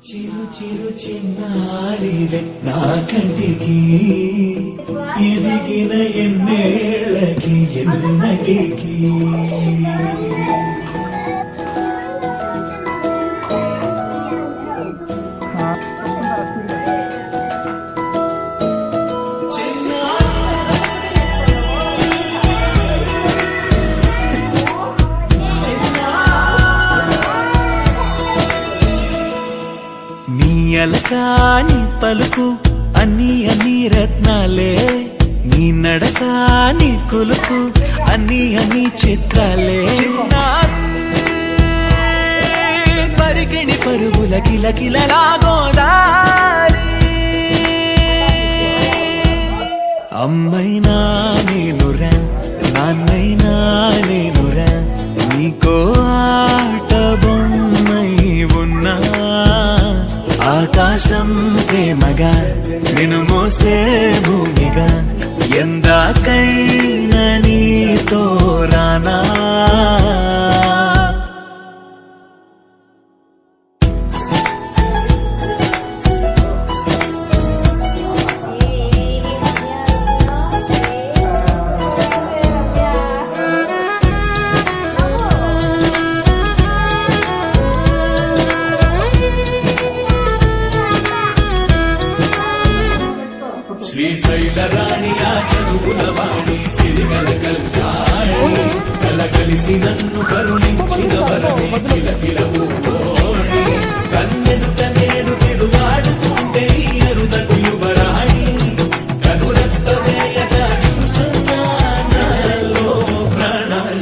చిరు చిరు చిన్నారివే నా కంటికి ఎదిగిన ఎన్నేళ్ళకి ఎన్నటికి అలకాని పలుకు అన్ని అన్ని రత్నాలే నీ నడక నీ కులుకు అన్ని అన్ని చిత్రాలే పరికిణి పరుగుల కిలకిలలాగోదారి అమ్మైనా నేనురా నాన్నైనా నేనురా నీకో ఆట బొమ్మై ఉన్నా ఆకాశం ప్రేమగా నిన్ను మోసే భూమిగా ఎందాకైనా నీతో రానా శ్రీశైల రాణి ఆ చదువుల వాణి సిరిగల కల్యాణి కలగలిసి నన్ను కరుణించిన వరమే కిలకిలవు కన్నెదుట నేను తిరుగాడుతుంటే అరుదకు యువరాణి కనురెప్పవేయగా చూస్తున్నా నాలో ప్రాణం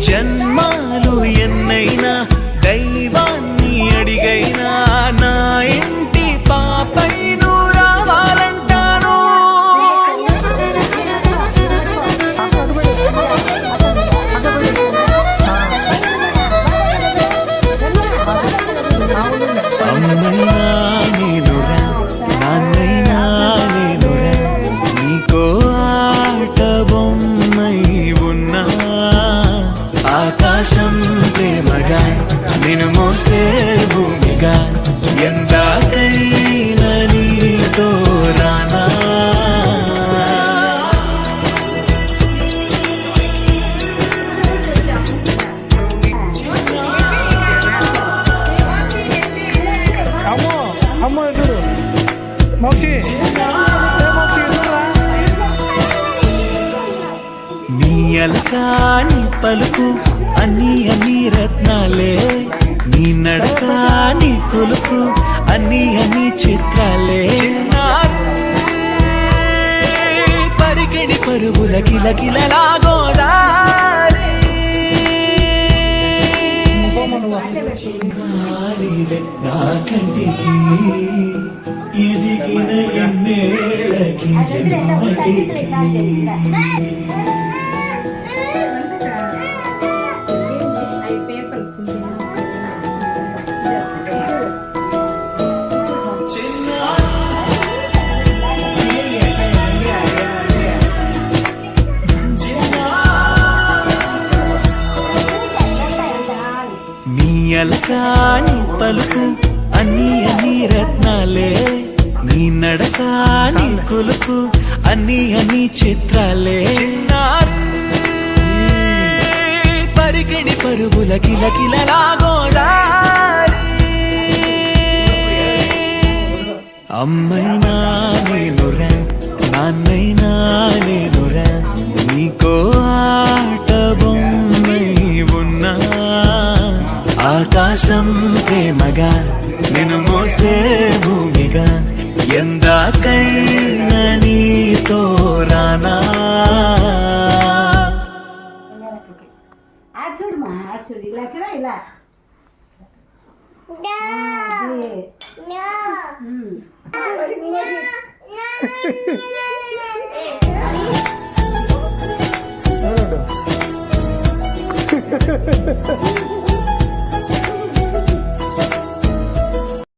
జన్మాలు ఎన్నైనా దైవాన్ని అడిగైనా నా ఇంటి పాపై నువ్వు రావాలంటాను అమ్మైనా నేనురా నాన్నైనా నేనురా నీకో ఆట బొమ్మై ఉన్నా ఆకాశం ప్రేమగా నిన్ను మోసే భూమిగా ఎందాకైనా నీతో రానా నీ అలకాని పలుకు అన్ని అన్ని రత్నాలే నీ నడక నీ కొలుకు అన్ని అన్ని చిత్రాలే పరికిణి పరుగుల కిలకిలలాగోదారి నా కంటికి ఎదిగిన ఎన్నేళ్ళకి ఎన్నటికి అలకాని పలుకు అన్ని అన్ని రత్నాలే నీ నడక నీ కులుకు అన్ని అన్ని చిత్రాలే పరికిణి పరుగుల కిలకిలలాగోదారి అమ్మైనా నేనురా నాన్నైనా నేనురా నీకో ఆట బొమ్మై ఉన్నా ఆకాశం ప్రేమగా నిన్ను మోసే భూమిగా ఎందాకైనా నీతో రానా చూడు ఇలా చూడ ఇలా రా